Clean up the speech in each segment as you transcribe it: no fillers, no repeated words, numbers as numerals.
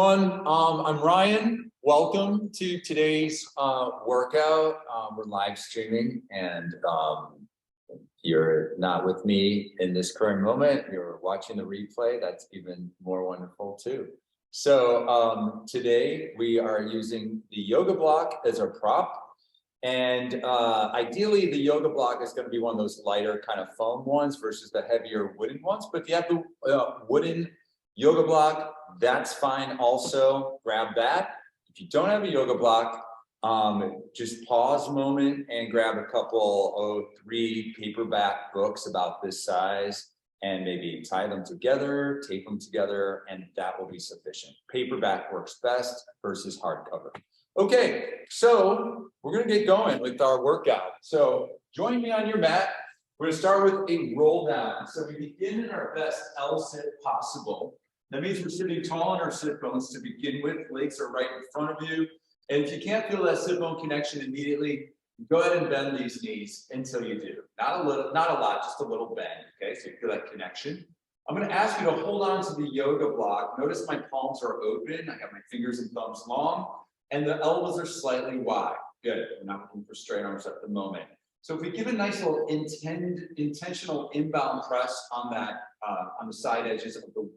I'm Ryan. Welcome to today's workout. We're live streaming, and you're not with me in this current moment. You're watching the replay. That's even more wonderful too. So today we are using the yoga block as our prop. And ideally, the yoga block is going to be one of those lighter kind of foam ones versus the heavier wooden ones. But if you have the wooden yoga block, that's fine also. Grab that. If you don't have a yoga block, just pause a moment and grab a couple, 3 paperback books about this size and maybe tie them together, tape them together, and that will be sufficient. Paperback works best versus hardcover. Okay, so we're going to get going with our workout. So join me on your mat. We're going to start with a roll down. So we begin in our best L sit possible. That means we're sitting tall on our sit bones to begin with. Legs are right in front of you. And if you can't feel that sit bone connection immediately, go ahead and bend these knees until you do. Not a lot, just a little bend. Okay, so you feel that connection. I'm going to ask you to hold on to the yoga block. Notice my palms are open. I got my fingers and thumbs long. And the elbows are slightly wide. Good. We're not looking for straight arms at the moment. So if we give a nice little intentional inbound press on that, on the side edges of the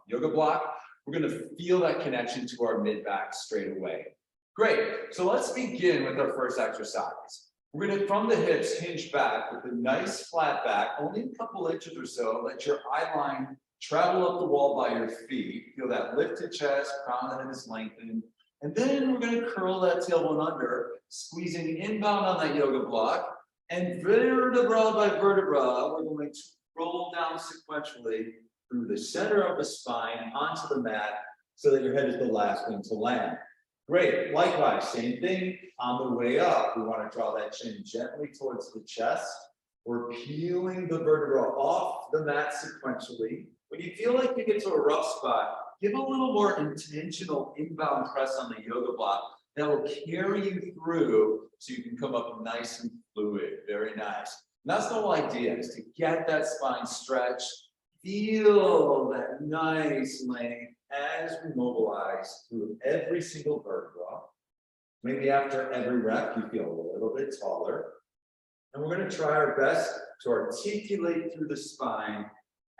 yoga block, we're going to feel that connection to our mid back straight away. Great. So let's begin with our first exercise. We're going to, from the hips, hinge back with a nice flat back, only a couple inches or so. Let your eye line travel up the wall by your feet. Feel that lifted chest, crown that is lengthened. And then we're going to curl that tailbone under, squeezing inbound on that yoga block. And vertebra by vertebra, we're going to roll down sequentially through the center of the spine onto the mat so that your head is the last one to land. Great. Likewise, same thing on the way up. We want to draw that chin gently towards the chest. We're peeling the vertebra off the mat sequentially. When you feel like you get to a rough spot, give a little more intentional inbound press on the yoga block that will carry you through so you can come up nice and fluid. Very nice. And that's the whole idea, is to get that spine stretched. Feel that nice length as we mobilize through every single vertebra. Maybe after every rep, you feel a little bit taller. And we're going to try our best to articulate through the spine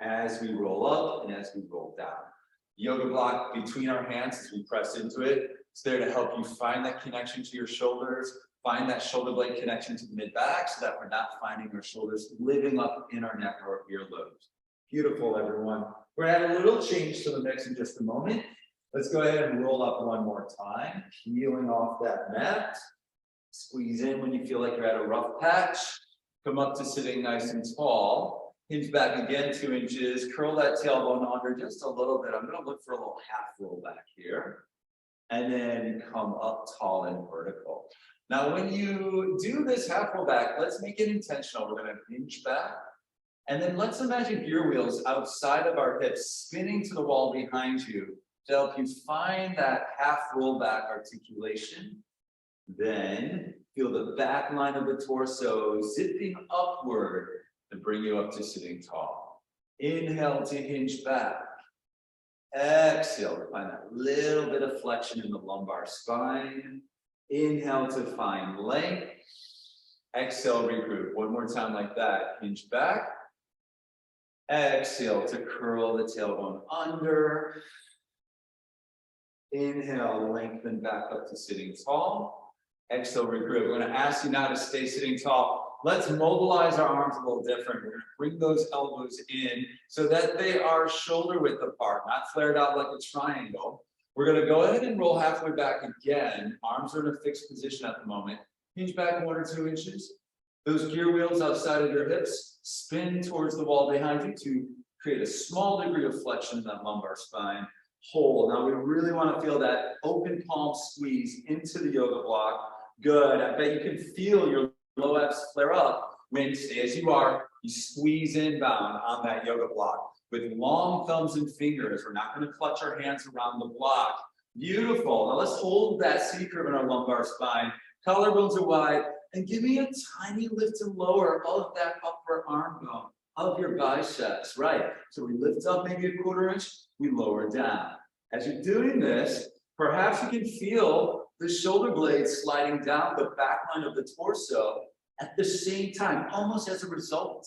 as we roll up and as we roll down. Yoga block between our hands as we press into it. It's there to help you find that connection to your shoulders, find that shoulder blade connection to the mid back so that we're not finding our shoulders living up in our neck or earlobes. Beautiful, everyone. We're going to add a little change to the mix in just a moment. Let's go ahead and roll up one more time, peeling off that mat. Squeeze in when you feel like you're at a rough patch. Come up to sitting nice and tall. Hinge back again 2 inches. Curl that tailbone under just a little bit. I'm going to look for a little half roll back here. And then come up tall and vertical. Now, when you do this half roll back, let's make it intentional. We're going to hinge back. And then let's imagine gear wheels outside of our hips spinning to the wall behind you to help you find that half roll back articulation. Then feel the back line of the torso zipping upward to bring you up to sitting tall. Inhale to hinge back. Exhale to find that little bit of flexion in the lumbar spine. Inhale to find length. Exhale, regroup. One more time like that. Hinge back. Exhale to curl the tailbone under. Inhale, lengthen back up to sitting tall. Exhale, regroup. We're going to ask you now to stay sitting tall. Let's mobilize our arms a little different. We're going to bring those elbows in so that they are shoulder width apart, not flared out like a triangle. We're going to go ahead and roll halfway back again. Arms are in a fixed position at the moment. Hinge back 1 or 2 inches. Those gear wheels outside of your hips spin towards the wall behind you to create a small degree of flexion in that lumbar spine. Hold. Now we really want to feel that open palm squeeze into the yoga block. Good. I bet you can feel your low abs flare up when, stay as you are, you squeeze inbound on that yoga block with long thumbs and fingers. We're not going to clutch our hands around the block. Beautiful. Now let's hold that C curve in our lumbar spine. Collarbones are wide. And give me a tiny lift and lower of that upper arm bone, of your biceps, right? So we lift up maybe a 1/4 inch, we lower down. As you're doing this, perhaps you can feel the shoulder blades sliding down the back line of the torso at the same time, almost as a result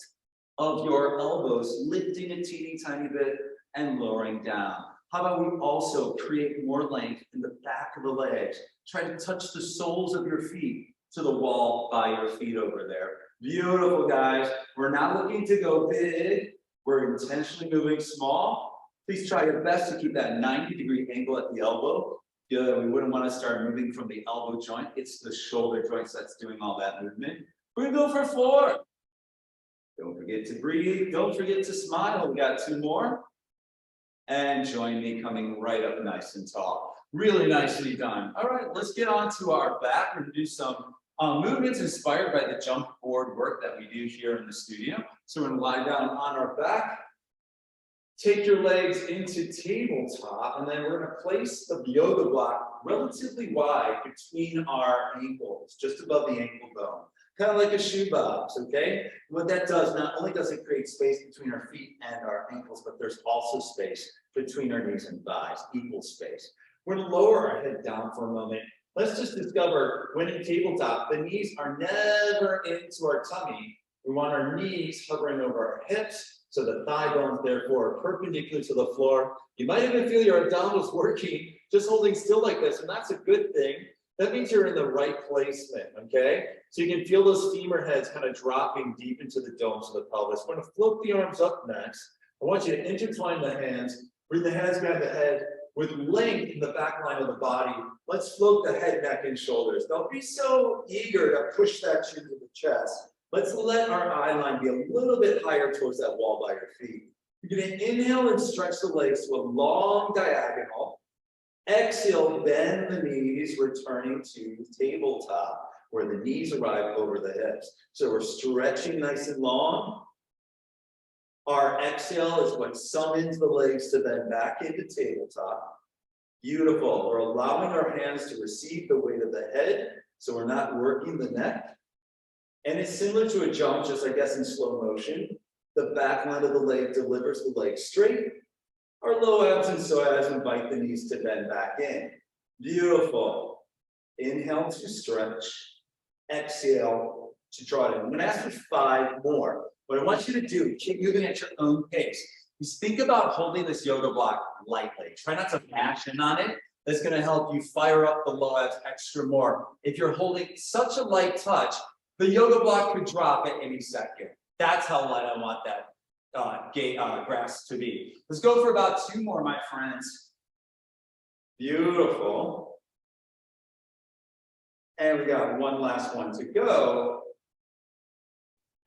of your elbows lifting a teeny tiny bit and lowering down. How about we also create more length in the back of the legs? Try to touch the soles of your feet to the wall by your feet over there. Beautiful, guys. We're not looking to go big. We're intentionally moving small. Please try your best to keep that 90-degree angle at the elbow. Good. We wouldn't want to start moving from the elbow joint. It's the shoulder joints that's doing all that movement. We're going to go for 4. Don't forget to breathe. Don't forget to smile. We got 2 more. And join me coming right up nice and tall. Really nicely done. All right, let's get on to our back. We're going to do some movements inspired by the jump board work that we do here in the studio. So we're going to lie down on our back. Take your legs into tabletop, and then we're going to place the yoga block relatively wide between our ankles, just above the ankle bone. Kind of like a shoebox, okay? What that does, not only does it create space between our feet and our ankles, but there's also space between our knees and thighs, equal space. We're going to lower our head down for a moment. Let's just discover when in tabletop, the knees are never into our tummy. We want our knees hovering over our hips, so the thigh bones, therefore, are perpendicular to the floor. You might even feel your abdominals working, just holding still like this, and that's a good thing. That means you're in the right placement, okay? So you can feel those femur heads kind of dropping deep into the domes of the pelvis. We're going to float the arms up next. I want you to intertwine the hands, bring the hands behind the head with length in the back line of the body. Let's float the head, neck, and shoulders. Don't be so eager to push that chin to the chest. Let's let our eye line be a little bit higher towards that wall by your feet. You're going to inhale and stretch the legs to a long diagonal. Exhale, bend the knees, returning to tabletop, where the knees arrive over the hips. So we're stretching nice and long. Our exhale is what summons the legs to bend back into tabletop. Beautiful. We're allowing our hands to receive the weight of the head, so we're not working the neck. And it's similar to a jump, just I guess in slow motion. The back line of the leg delivers the leg straight. Our low abs and psoas invite the knees to bend back in. Beautiful. Inhale to stretch. Exhale to draw it in. I'm going to ask for 5 more. What I want you to do, keep moving at your own pace. Just think about holding this yoga block lightly. Try not to bash in on it. That's going to help you fire up the low abs extra more. If you're holding such a light touch, the yoga block could drop at any second. That's how light I want that grass to be. Let's go for about 2 more, my friends. Beautiful. And we got one last one to go.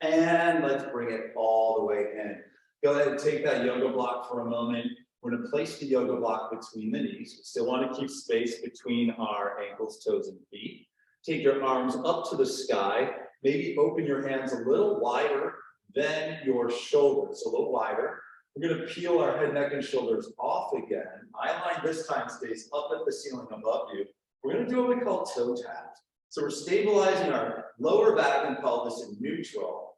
And let's bring it all the way in. Go ahead and take that yoga block for a moment. We're going to place the yoga block between the knees. We still want to keep space between our ankles, toes, and feet. Take your arms up to the sky. Maybe open your hands a little wider than your shoulders, a little wider. We're going to peel our head, neck, and shoulders off again. Eye line this time stays up at the ceiling above you. We're going to do what we call toe taps. So we're stabilizing our lower back and pelvis in neutral.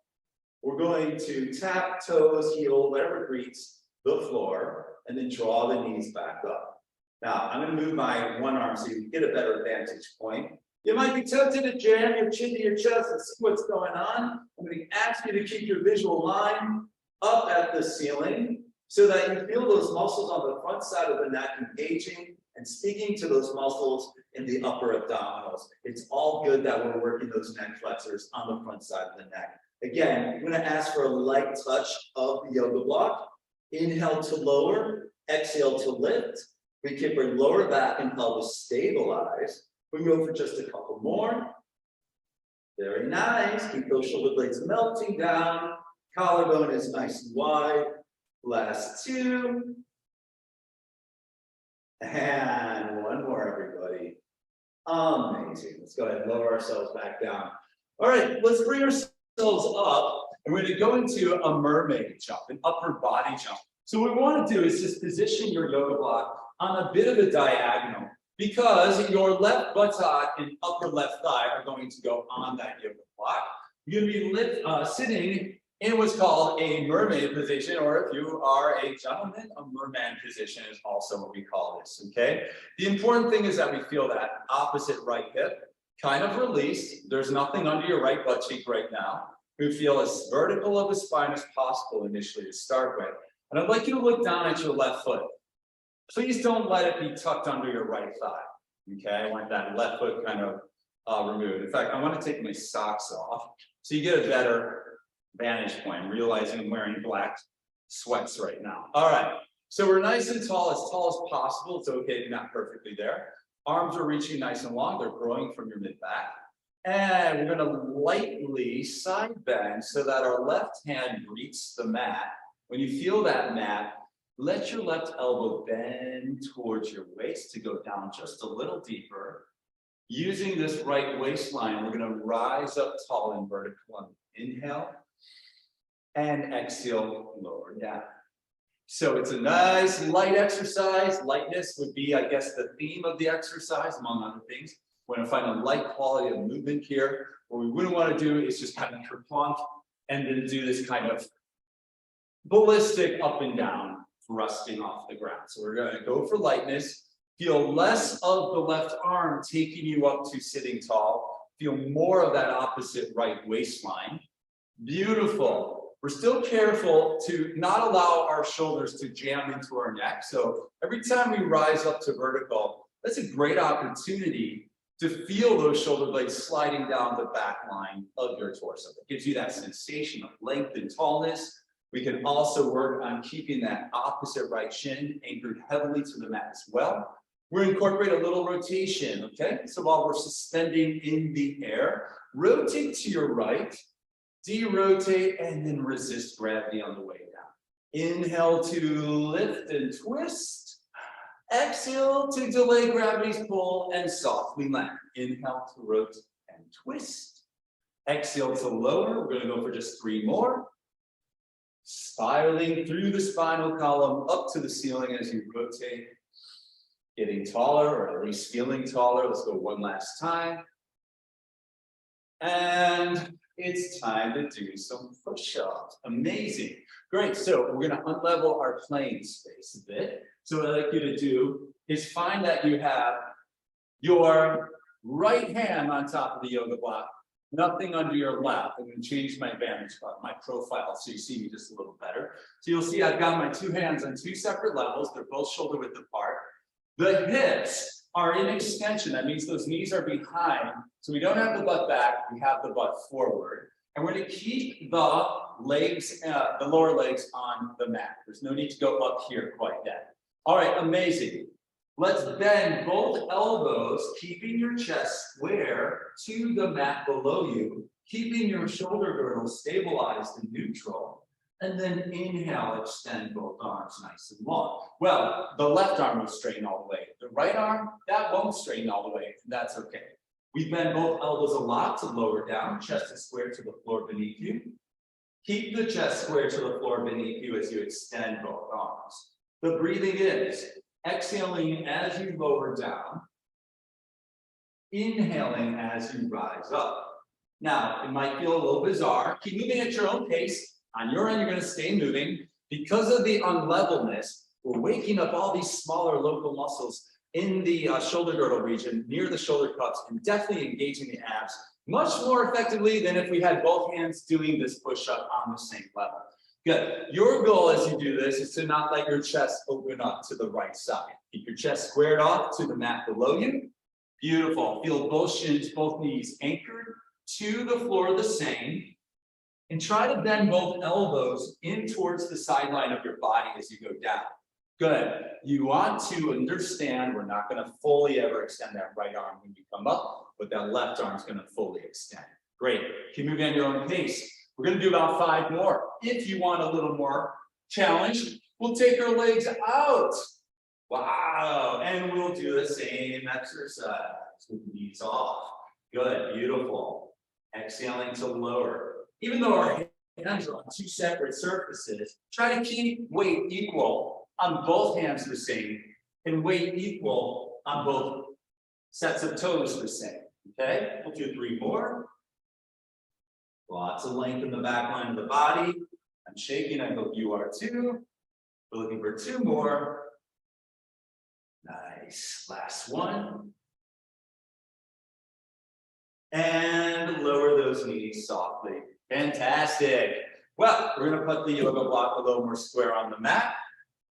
We're going to tap toes, heel, whatever greets the floor, and then draw the knees back up. Now, I'm going to move my one arm so you can get a better vantage point. You might be tempted to jam your chin to your chest and see what's going on. I'm going to ask you to keep your visual line up at the ceiling so that you feel those muscles on the front side of the neck engaging and speaking to those muscles in the upper abdominals. It's all good that we're working those neck flexors on the front side of the neck. Again, I'm going to ask for a light touch of the yoga block. Inhale to lower, exhale to lift. We keep our lower back and pelvis stabilized. We go for just a couple more. Very nice. Keep those shoulder blades melting down. Collarbone is nice and wide. Last 2. And one more, everybody. Amazing. Let's go ahead and lower ourselves back down. All right, let's bring ourselves up. And we're going to go into a mermaid jump, an upper body jump. So what we want to do is just position your yoga block on a bit of a diagonal, because your left buttock and upper left thigh are going to go on that yoga block. You're going to be sitting in what's called a mermaid position, or if you are a gentleman, a merman position is also what we call this, okay? The important thing is that we feel that opposite right hip kind of released. There's nothing under your right butt cheek right now. We feel as vertical of a spine as possible initially to start with. And I'd like you to look down at your left foot. Please don't let it be tucked under your right thigh, okay? I want that left foot kind of removed. In fact, I want to take my socks off so you get a better vantage point. I'm realizing I'm wearing black sweats right now. All right, so we're nice and tall as possible. It's okay if you're not perfectly there. Arms are reaching nice and long. They're growing from your mid-back. And we're going to lightly side bend so that our left hand greets the mat. When you feel that mat, let your left elbow bend towards your waist to go down just a little deeper. Using this right waistline, we're going to rise up tall and vertical. Inhale and exhale, lower down. So it's a nice light exercise. Lightness would be, I guess, the theme of the exercise, among other things. We're going to find a light quality of movement here. What we wouldn't want to do is just kind of kerplunk and then do this kind of ballistic up and down, thrusting off the ground. So we're going to go for lightness. Feel less of the left arm taking you up to sitting tall. Feel more of that opposite right waistline. Beautiful. We're still careful to not allow our shoulders to jam into our neck. So every time we rise up to vertical, that's a great opportunity to feel those shoulder blades sliding down the back line of your torso. It gives you that sensation of length and tallness. We can also work on keeping that opposite right shin anchored heavily to the mat as well. We'll incorporate a little rotation, okay? So while we're suspending in the air, rotate to your right, de-rotate, and then resist gravity on the way down. Inhale to lift and twist. Exhale to delay gravity's pull and softly land. Inhale to rotate and twist. Exhale to lower. We're going to go for just 3 more. Spiraling through the spinal column up to the ceiling as you rotate. Getting taller, or at least feeling taller. Let's go one last time. And it's time to do some push-ups. Amazing. Great. So we're going to unlevel our playing space a bit. So what I'd like you to do is find that you have your right hand on top of the yoga block, nothing under your lap. I'm going to change my vantage spot, my profile, so you see me just a little better. So you'll see I've got my 2 hands on 2 separate levels. They're both shoulder width apart. The hips are in extension. That means those knees are behind. So we don't have the butt back, we have the butt forward. And we're going to keep the legs, the lower legs on the mat. There's no need to go up here quite yet. All right, amazing. Let's bend both elbows, keeping your chest square to the mat below you, keeping your shoulder girdle stabilized and neutral. And then inhale, extend both arms nice and long. Well, the left arm will straighten all the way. The right arm, that won't straighten all the way. That's okay. We bend both elbows a lot to lower down. Chest is square to the floor beneath you. Keep the chest square to the floor beneath you as you extend both arms. The breathing is exhaling as you lower down, inhaling as you rise up. Now, it might feel a little bizarre. Keep moving at your own pace. On your end, you're going to stay moving. Because of the unlevelness, we're waking up all these smaller local muscles in the shoulder girdle region, near the shoulder cups, and definitely engaging the abs much more effectively than if we had both hands doing this push-up on the same level. Good. Your goal as you do this is to not let your chest open up to the right side. Keep your chest squared off to the mat below you. Beautiful. Feel both shins, both knees anchored to the floor the same. And try to bend both elbows in towards the sideline of your body as you go down. Good. You want to understand we're not going to fully ever extend that right arm when you come up, but that left arm is going to fully extend. Great. Keep moving at your own pace. We're going to do about 5 more. If you want a little more challenge, we'll take our legs out. Wow. And we'll do the same exercise with knees off. Good. Beautiful. Exhaling to lower. Even though our hands are on 2 separate surfaces, try to keep weight equal on both hands the same and weight equal on both sets of toes the same. Okay, we'll do 3 more. Lots of length in the back line of the body. I'm shaking, I hope you are too. We're looking for 2 more. Nice, last one. And lower those knees softly. Fantastic. Well, we're gonna put the yoga block a little more square on the mat.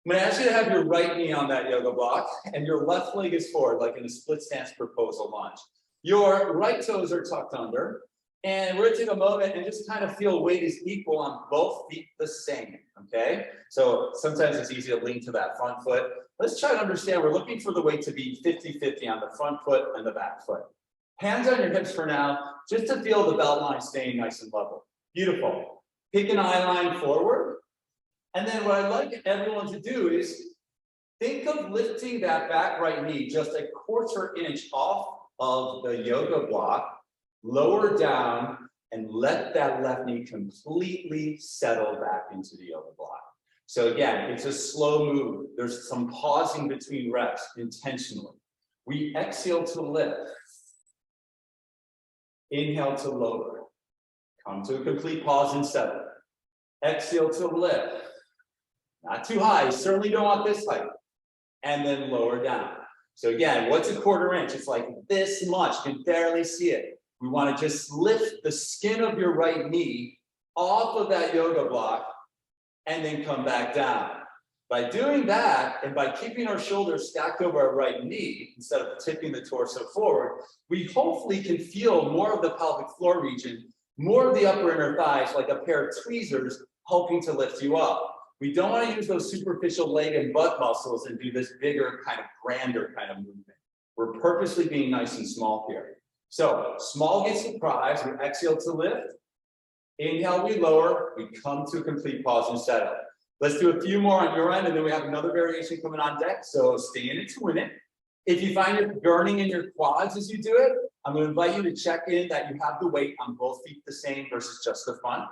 I'm gonna ask you to have your right knee on that yoga block and your left leg is forward, like in a split stance proposal lunge. Your right toes are tucked under, and we're gonna take a moment and just kind of feel weight is equal on both feet the same, okay? So sometimes it's easy to lean to that front foot. Let's try to understand, we're looking for the weight to be 50-50 on the front foot and the back foot. Hands on your hips for now, just to feel the belt line staying nice and level. Beautiful. Pick an eye line forward. And then what I'd like everyone to do is think of lifting that back right knee just a 1/4 inch off of the yoga block, lower down, and let that left knee completely settle back into the yoga block. So again, it's a slow move. There's some pausing between reps intentionally. We exhale to lift. Inhale to lower. Come to a complete pause and settle. Exhale to lift. Not too high, you certainly don't want this height. And then lower down. So again, what's a 1/4 inch? It's like this much, you can barely see it. We want to just lift the skin of your right knee off of that yoga block and then come back down. By doing that, and by keeping our shoulders stacked over our right knee, instead of tipping the torso forward, we hopefully can feel more of the pelvic floor region, more of the upper inner thighs, like a pair of tweezers helping to lift you up. We don't want to use those superficial leg and butt muscles and do this bigger, kind of grander kind of movement. We're purposely being nice and small here. So small gets the prize. We exhale to lift. Inhale, we lower. We come to a complete pause and settle. Let's do a few more on your end, and then we have another variation coming on deck. So stay in it to win it. If you find you're burning in your quads as you do it, I'm going to invite you to check in that you have the weight on both feet the same versus just the front.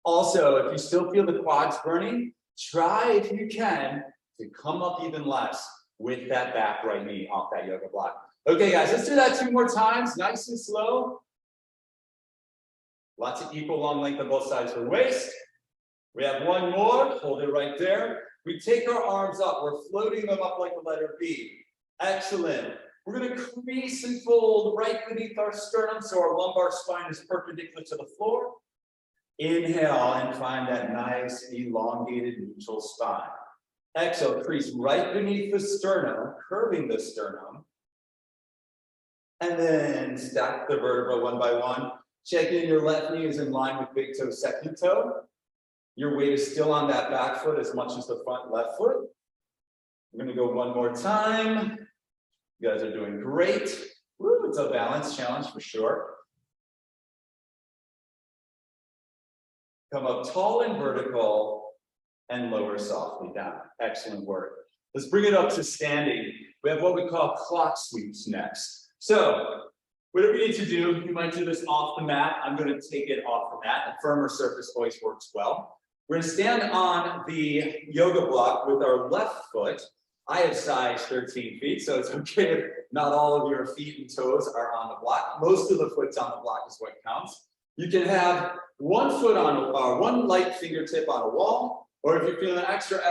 Also, if you still feel the quads burning, try, if you can, to come up even less with that back right knee off that yoga block. Okay, guys, let's do that 2 more times, nice and slow. Lots of equal long length on both sides of the waist. We have 1 more, hold it right there. We take our arms up, we're floating them up like a letter B. Excellent. We're going to crease and fold right beneath our sternum so our lumbar spine is perpendicular to the floor. Inhale and find that nice elongated neutral spine. Exhale, crease right beneath the sternum, curving the sternum. And then stack the vertebra 1 by 1. Check in your left knee is in line with big toe, second toe. Your weight is still on that back foot as much as the front left foot. We're going to go 1 more time. You guys are doing great. Woo, it's a balance challenge for sure. Come up tall and vertical and lower softly down. Excellent work. Let's bring it up to standing. We have what we call clock sweeps next. So whatever you need to do, you might do this off the mat. I'm going to take it off the mat. A firmer surface always works well. We're going to stand on the yoga block with our left foot. I have size 13 feet, so it's okay if not all of your feet and toes are on the block. Most of the foot's on the block is what counts. You can have 1 foot on, 1 light fingertip on a wall, or if you're feeling extra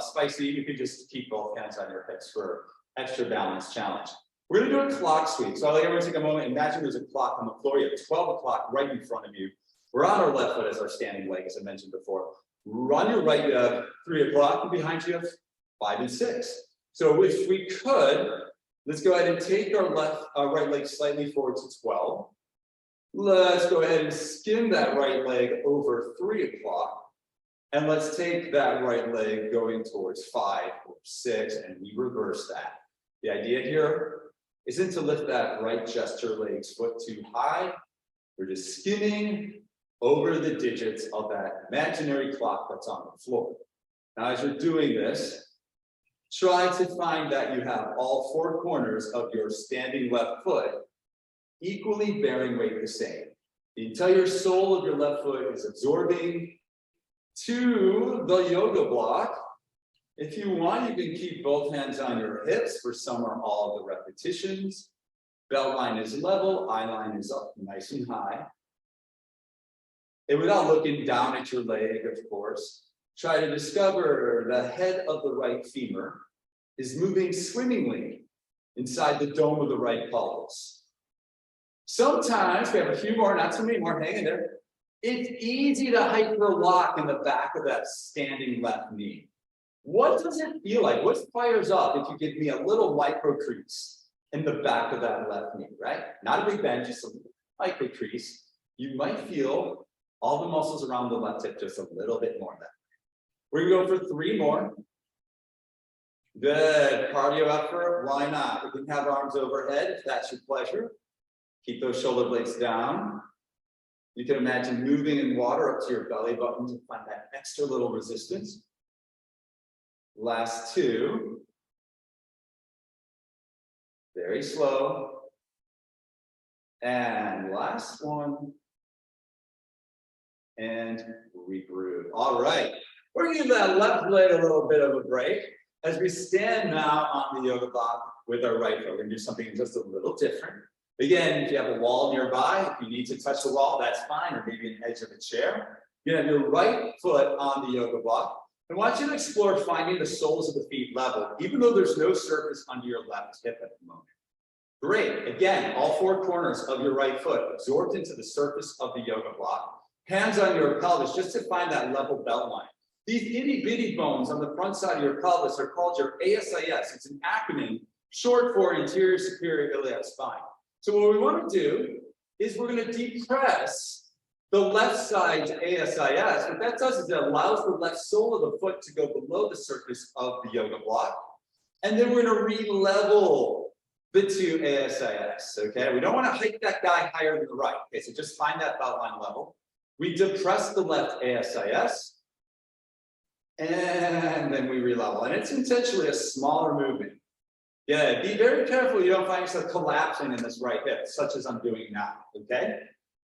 spicy, you can just keep both hands on your hips for extra balance challenge. We're going to do a clock sweep. So I'd like everyone to take a moment. Imagine there's a clock on the floor. You have 12 o'clock right in front of you. We're on our left foot as our standing leg, as I mentioned before. On your right, you have 3 o'clock, and behind you have 5 and 6. So if we could, let's go ahead and take our right leg slightly forward to 12. Let's go ahead and skim that right leg over 3 o'clock. And let's take that right leg going towards 5 or 6, and we reverse that. The idea here isn't to lift that right gesture leg's foot too high. We're just skimming over the digits of that imaginary clock that's on the floor. Now, as you're doing this, try to find that you have all 4 corners of your standing left foot equally bearing weight the same. The entire sole of your left foot is absorbing to the yoga block. If you want, you can keep both hands on your hips for some or all of the repetitions. Belt line is level, eye line is up nice and high. And without looking down at your leg, of course, try to discover the head of the right femur is moving swimmingly inside the dome of the right pelvis. Sometimes, we have a few more, not so many more, hang in there. It's easy to hyper-lock in the back of that standing left knee. What does it feel like? What fires up if you give me a little micro crease in the back of that left knee, right? Not a big bend, just a little micro crease. You might feel all the muscles around the left hip just a little bit more. We're gonna go for 3 more. Good, cardio effort, why not? We can have arms overhead if that's your pleasure. Keep those shoulder blades down. You can imagine moving in water up to your belly button to find that extra little resistance. Last 2. Very slow. And last one. And regroup. All right. We're going to give that left leg a little bit of a break as we stand now on the yoga block with our right foot. We're going to do something just a little different. Again, if you have a wall nearby, if you need to touch the wall, that's fine, or maybe an edge of a chair. You have your right foot on the yoga block. I want you to explore finding the soles of the feet level, even though there's no surface under your left hip at the moment. Great. Again, all 4 corners of your right foot absorbed into the surface of the yoga block. Hands on your pelvis just to find that level belt line. These itty bitty bones on the front side of your pelvis are called your ASIS. It's an acronym short for anterior superior iliac spine. So what we want to do is we're going to depress the left side's ASIS. What that does is it allows the left sole of the foot to go below the surface of the yoga block. And then we're going to re-level the 2 ASIS, okay? We don't want to hike that guy higher than the right. Okay, so just find that belt line level. We depress the left ASIS. And then we re-level. And it's intentionally a smaller movement. Yeah, be very careful you don't find yourself collapsing in this right hip, such as I'm doing now, okay?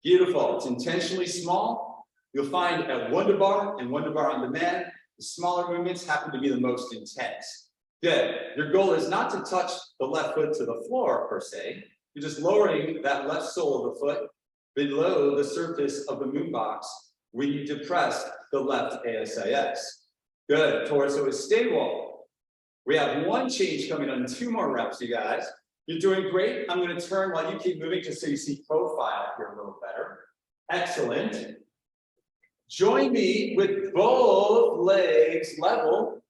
Beautiful, it's intentionally small. You'll find at Wunda Bar and Wunda On Demand, the smaller movements happen to be the most intense. Good, your goal is not to touch the left foot to the floor per se. You're just lowering that left sole of the foot below the surface of the moon box when you depress the left ASIS. Good, torso is stable. We have 1 change coming on, 2 more reps, you guys. You're doing great. I'm going to turn while you keep moving just so you see profile here a little better. Excellent. Join me with both legs level.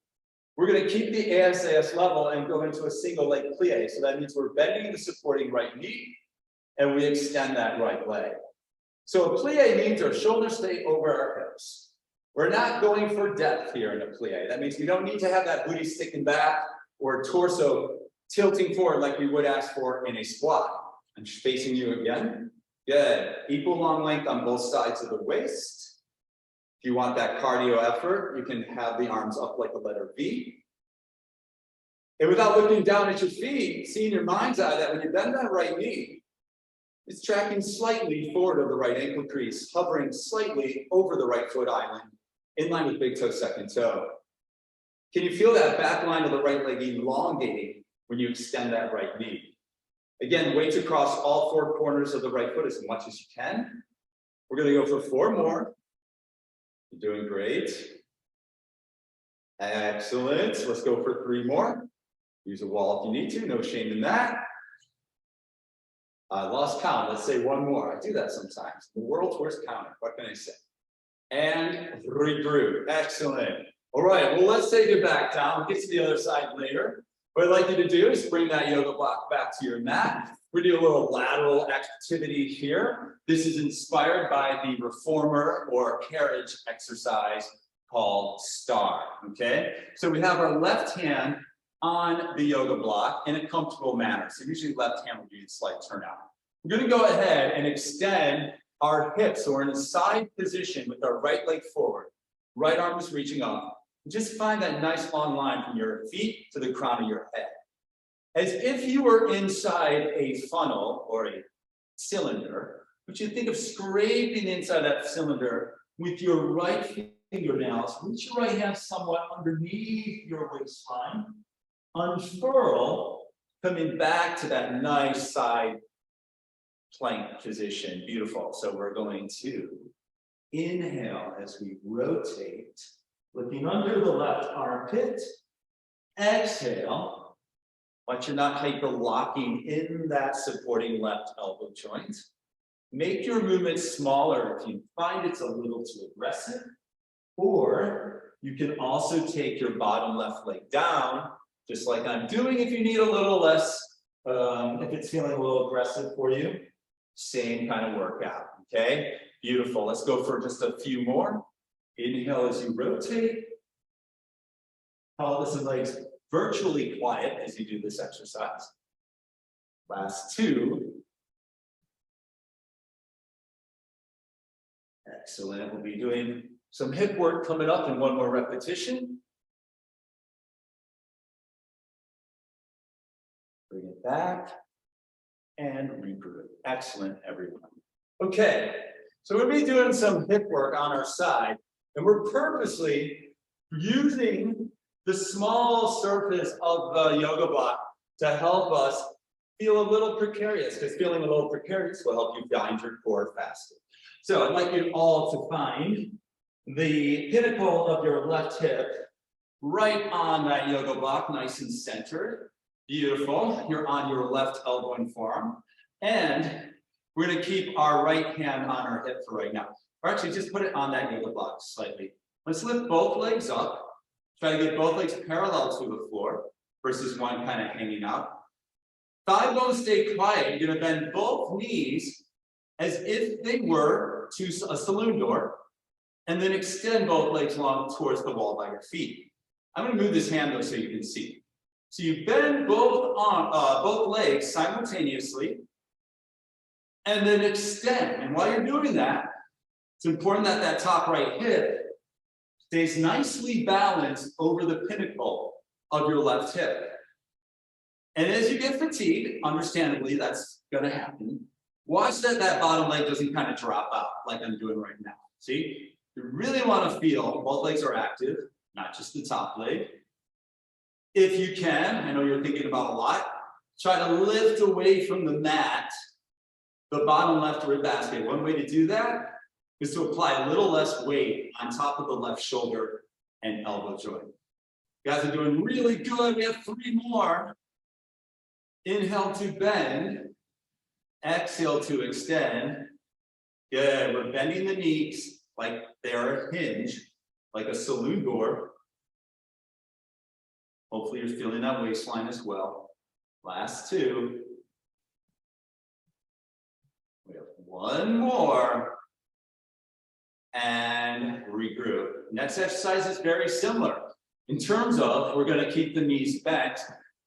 We're going to keep the ASIS level and go into a single leg plie. So that means we're bending the supporting right knee and we extend that right leg. So a plie means our shoulders stay over our hips. We're not going for depth here in a plie. That means we don't need to have that booty sticking back or torso tilting forward like we would ask for in a squat. I'm facing you again. Good. Equal long length on both sides of the waist. If you want that cardio effort, you can have the arms up like a letter V. And without looking down at your feet, see in your mind's eye that when you bend that right knee, it's tracking slightly forward of the right ankle crease, hovering slightly over the right foot island, in line with big toe, second toe. Can you feel that back line of the right leg elongating when you extend that right knee? Again, weights across all 4 corners of the right foot as much as you can. We're going to go for 4 more. You're doing great. Excellent. Let's go for 3 more. Use a wall if you need to, no shame in that. I lost count. Let's say 1 more. I do that sometimes. The world's worst counter. What can I say? And regroup. Excellent. All right. Well, let's take it back down. We'll get to the other side later. What I'd like you to do is bring that yoga block back to your mat. We're doing a little lateral activity here. This is inspired by the reformer or carriage exercise called STAR. Okay. So we have our left hand on the yoga block in a comfortable manner. So usually left hand will be a slight turnout. We're going to go ahead and extend our hips. So we're in a side position with our right leg forward. Right arm is reaching up. Just find that nice long line from your feet to the crown of your head. As if you were inside a funnel or a cylinder, but you think of scraping inside that cylinder with your right fingernails. Reach your right hand somewhat underneath your waistline. Unfurl, coming back to that nice side plank position. Beautiful. So we're going to Inhale as we rotate, looking under the left armpit. Exhale. Watch you're not hyper-locking in that supporting left elbow joint. Make your movement smaller if you find it's a little too aggressive, or you can also take your bottom left leg down, just like I'm doing if you need a little less, if it's feeling a little aggressive for you. Same kind of workout, okay? Beautiful. Let's go for just a few more. Inhale as you rotate. Pelvis and legs virtually quiet as you do this exercise. Last two. Excellent. We'll be doing some hip work coming up in one more repetition. Bring it back and regroup. Excellent, everyone. Okay, so we'll be doing some hip work on our side, and we're purposely using the small surface of the yoga block to help us feel a little precarious, because feeling a little precarious will help you find your core faster. So I'd like you all to find the pinnacle of your left hip right on that yoga block, nice and centered. Beautiful. You're on your left elbow and forearm. And we're going to keep our right hand on our hip for right now. Or actually, just put it on that yoga block slightly. Let's lift both legs up. Try to get both legs parallel to the floor versus one kind of hanging out. Thigh bones stay quiet. You're going to bend both knees as if they were to a saloon door, and then extend both legs long towards the wall by your feet. I'm going to move this hand though so you can see. So you bend both legs simultaneously, and then extend. And while you're doing that, it's important that that top right hip stays nicely balanced over the pinnacle of your left hip. And as you get fatigued, understandably, that's going to happen. Watch that bottom leg doesn't kind of drop out like I'm doing right now. See? You really want to feel both legs are active, not just the top leg. If you can, I know you're thinking about a lot, try to lift away from the mat the bottom left rib basket. One way to do that is to apply a little less weight on top of the left shoulder and elbow joint. You guys are doing really good. We have 3 more. Inhale to bend. Exhale to extend. Good. We're bending the knees like they're a hinge, like a saloon door. Hopefully you're feeling that waistline as well. Last 2. We have 1 more. And regroup. Next exercise is very similar. In terms of, we're going to keep the knees bent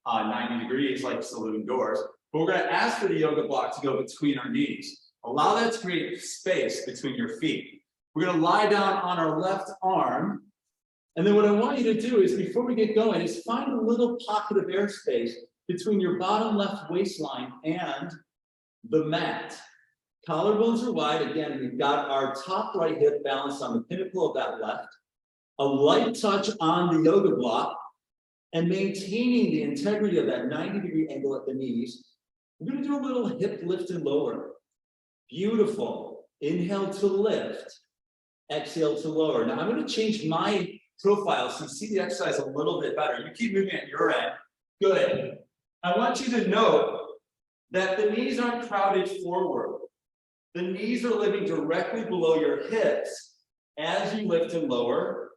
90 degrees like saloon doors. But we're going to ask for the yoga block to go between our knees. Allow that to create space between your feet. We're going to lie down on our left arm. And then what I want you to do is, before we get going, is find a little pocket of airspace between your bottom left waistline and the mat. Collarbones are wide. Again, we've got our top right hip balanced on the pinnacle of that left. A light touch on the yoga block, and maintaining the integrity of that 90-degree angle at the knees. We're going to do a little hip lift and lower. Beautiful. Inhale to lift. Exhale to lower. Now I'm going to change my profile so you see the exercise a little bit better. You keep moving at your end. Good. I want you to note that the knees aren't crowded forward. The knees are living directly below your hips as you lift and lower.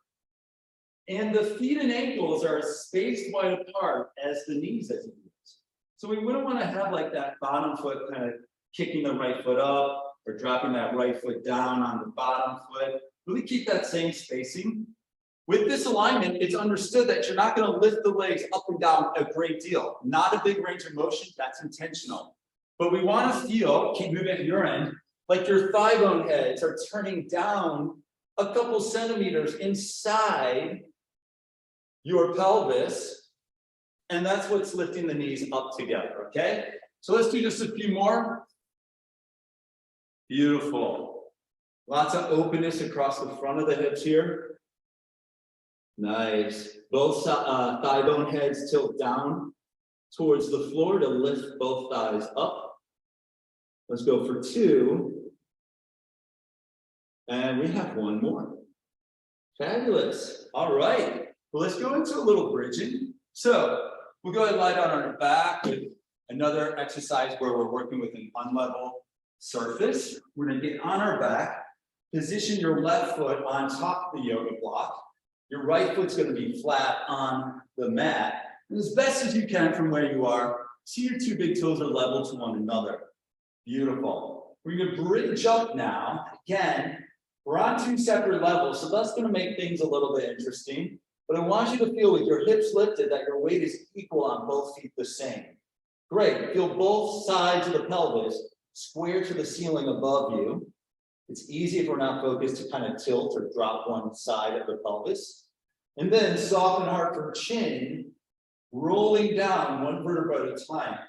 And the feet and ankles are spaced wide apart as the knees as you lift. So we wouldn't want to have like that bottom foot kind of kicking the right foot up or dropping that right foot down on the bottom foot. Really keep that same spacing. With this alignment, it's understood that you're not going to lift the legs up and down a great deal. Not a big range of motion, that's intentional. But we want to feel, keep moving at your end, like your thigh bone heads are turning down a couple centimeters inside your pelvis. And that's what's lifting the knees up together, okay? So let's do just a few more. Beautiful. Lots of openness across the front of the hips here. Nice. Both thigh bone heads tilt down towards the floor to lift both thighs up. Let's go for 2. And we have one more. Fabulous. All right. Well, let's go into a little bridging. So we'll go ahead and lie down on our back with another exercise where we're working with an unlevel surface. We're going to get on our back, position your left foot on top of the yoga block. Your right foot's going to be flat on the mat. And as best as you can from where you are, see your two big toes are level to one another. Beautiful. We're going to bridge up now. Again, we're on two separate levels, so that's going to make things a little bit interesting. But I want you to feel with your hips lifted that your weight is equal on both feet the same. Great. Feel both sides of the pelvis square to the ceiling above you. It's easy if we're not focused to kind of tilt or drop one side of the pelvis. And then soften heart from chin, rolling down one vertebra at a time.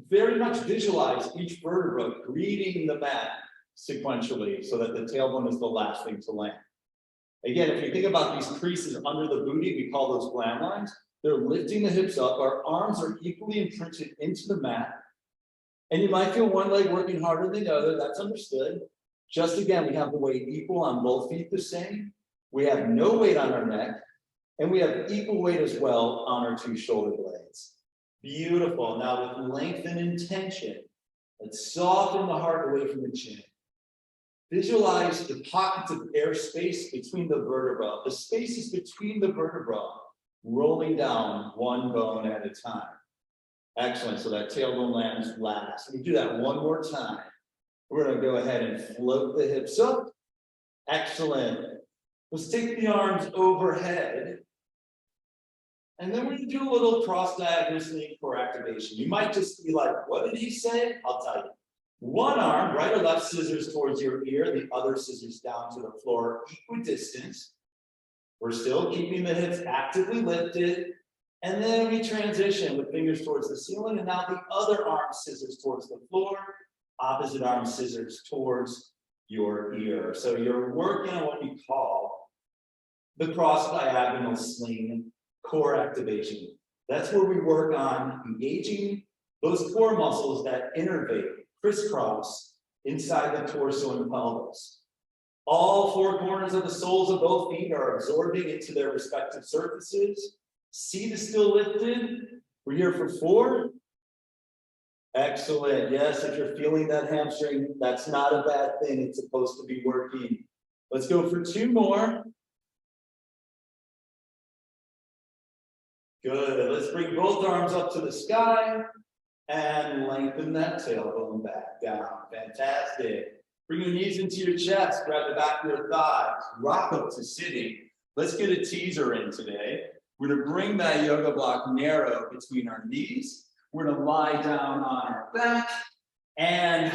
Very much visualize each vertebra greeting the mat sequentially so that the tailbone is the last thing to land. Again, if you think about these creases under the booty, we call those gland lines. They're lifting the hips up. Our arms are equally imprinted into the mat. And you might feel one leg working harder than the other. That's understood. Just again, we have the weight equal on both feet the same. We have no weight on our neck. And we have equal weight as well on our two shoulder blades. Beautiful. Now with length and intention, let's soften the heart away from the chin. Visualize the pockets of air space between the vertebra, the spaces between the vertebra, rolling down one bone at a time. Excellent. So that tailbone lands last. We do that one more time. We're going to go ahead and float the hips up. Excellent. Let's take the arms overhead. And then we're going to do a little cross-diagonal core activation. You might just be like, what did he say? I'll tell you. One arm, right or left scissors towards your ear, the other scissors down to the floor, equidistant. We're still keeping the hips actively lifted. And then we transition with fingers towards the ceiling. And now the other arm scissors towards the floor, opposite arm scissors towards your ear. So you're working on what we call the cross-diagonal sling core activation. That's where we work on engaging those core muscles that innervate, crisscross inside the torso and pelvis. All four corners of the soles of both feet are absorbing into their respective surfaces. Seat is still lifted. We're here for 4. Excellent. Yes, if you're feeling that hamstring, that's not a bad thing. It's supposed to be working. Let's go for 2 more. Good. Let's bring both arms up to the sky and lengthen that tailbone back down. Fantastic. Bring your knees into your chest. Grab the back of your thighs. Rock up to sitting. Let's get a teaser in today. We're going to bring that yoga block narrow between our knees. We're going to lie down on our back and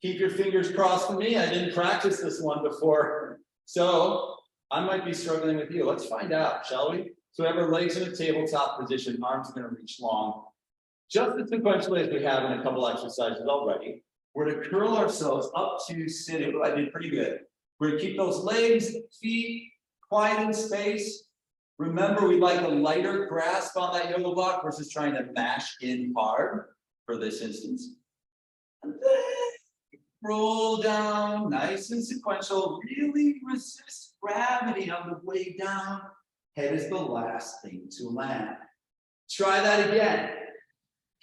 keep your fingers crossed for me. I didn't practice this one before, so I might be struggling with you. Let's find out, shall we? So we have our legs in a tabletop position, arms are going to reach long. Just as sequentially as we have in a couple exercises already, we're going to curl ourselves up to sitting. I did pretty good. We're going to keep those legs, feet quiet in space. Remember, we like a lighter grasp on that yoga block versus trying to mash in hard for this instance. And then roll down, nice and sequential. Really resist gravity on the way down. Head is the last thing to land. Try that again.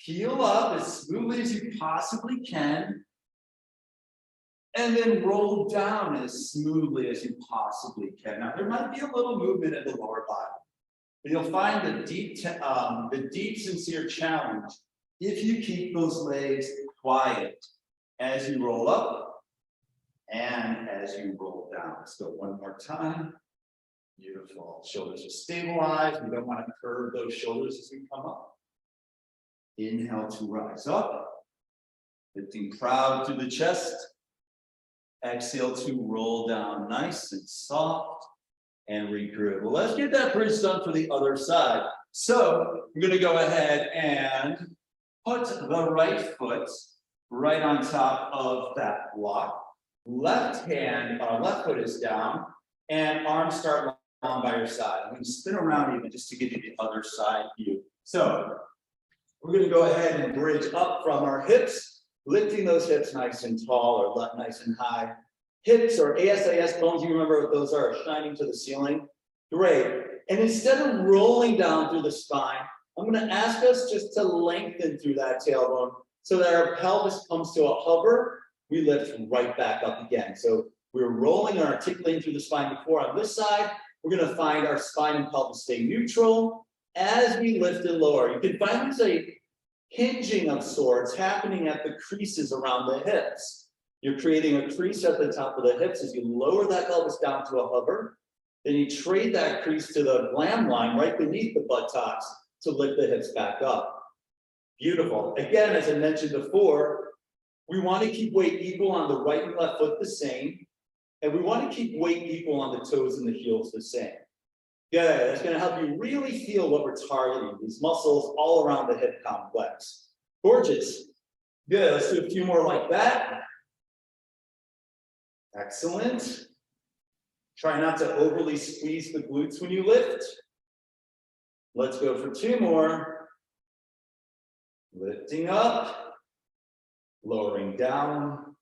Peel up as smoothly as you possibly can. And then roll down as smoothly as you possibly can. Now, there might be a little movement in the lower body, but you'll find the deep, sincere challenge if you keep those legs quiet as you roll up and as you roll down. Let's go one more time. Beautiful. Shoulders are stabilized. We don't want to curve those shoulders as we come up. Inhale to rise up. Lifting proud through the chest. Exhale to roll down nice and soft and regroup. Well, let's get that bridge done for the other side. So we're going to go ahead and put the right foot right on top of that block. Left foot is down and arms start on by your side. I'm going to spin around even just to give you the other side view. So we're going to go ahead and bridge up from our hips, lifting those hips nice and tall or nice and high. hips or ASIS bones, you remember what those are, shining to the ceiling? Great. And instead of rolling down through the spine, I'm going to ask us just to lengthen through that tailbone so that our pelvis comes to a hover. We lift right back up again. So we're rolling and articulating through the spine before. On this side, we're going to find our spine and pelvis stay neutral as we lift and lower. You can find there's a hinging of sorts happening at the creases around the hips. You're creating a crease at the top of the hips as you lower that pelvis down to a hover. Then you trade that crease to the glam line right beneath the buttocks to lift the hips back up. Beautiful. Again, as I mentioned before, we want to keep weight equal on the right and left foot the same. And we want to keep weight equal on the toes and the heels the same. Good. That's going to help you really feel what we're targeting, these muscles all around the hip complex. Gorgeous. Good. Let's do a few more like that. Excellent. Try not to overly squeeze the glutes when you lift. Let's go for 2 more. Lifting up, lowering down.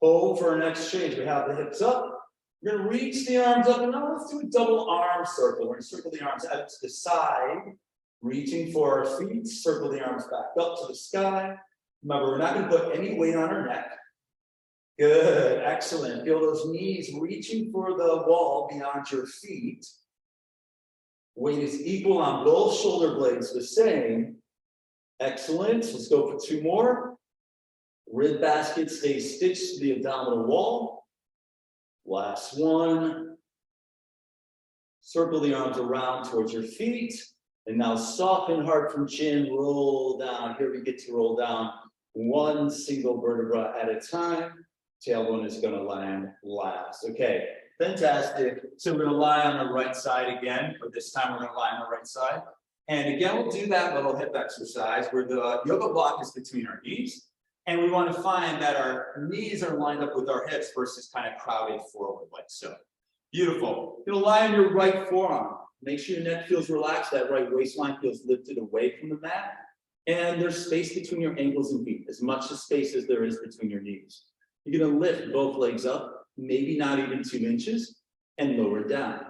Hold for an exchange. We have the hips up. We're going to reach the arms up, and now let's do a double arm circle. We're going to circle the arms out to the side, reaching for our feet, circle the arms back up to the sky. Remember, we're not going to put any weight on our neck. Good, excellent. Feel those knees reaching for the wall beyond your feet. Weight is equal on both shoulder blades, the same. Excellent. Let's go for 2 more. Rib basket stays stitched to the abdominal wall. Last one. Circle the arms around towards your feet. And now soften heart from chin, roll down. Here we get to roll down 1 single vertebra at a time. Tailbone is going to land last. Okay, fantastic. So we're going to lie on the right side again, but this time we're going to lie on the right side. And again, we'll do that little hip exercise where the yoga block is between our knees. And we want to find that our knees are lined up with our hips versus kind of crowded forward like so. Beautiful. You're going to lie on your right forearm. Make sure your neck feels relaxed. That right waistline feels lifted away from the mat. And there's space between your ankles and feet, as much space as there is between your knees. You're going to lift both legs up, maybe not even 2 inches, and lower down.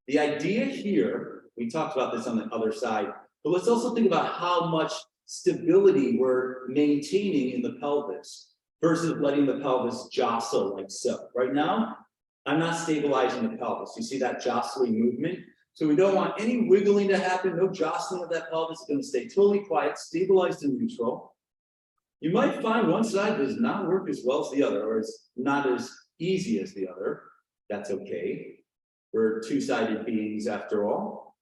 The idea here, we talked about this on the other side, but let's also think about how much stability we're maintaining in the pelvis versus letting the pelvis jostle like so. Right now, I'm not stabilizing the pelvis. You see that jostling movement? So we don't want any wiggling to happen, no jostling of that pelvis. It's going to stay totally quiet, stabilized and neutral. You might find one side does not work as well as the other, or is not as easy as the other. That's okay. We're 2-sided beings after all.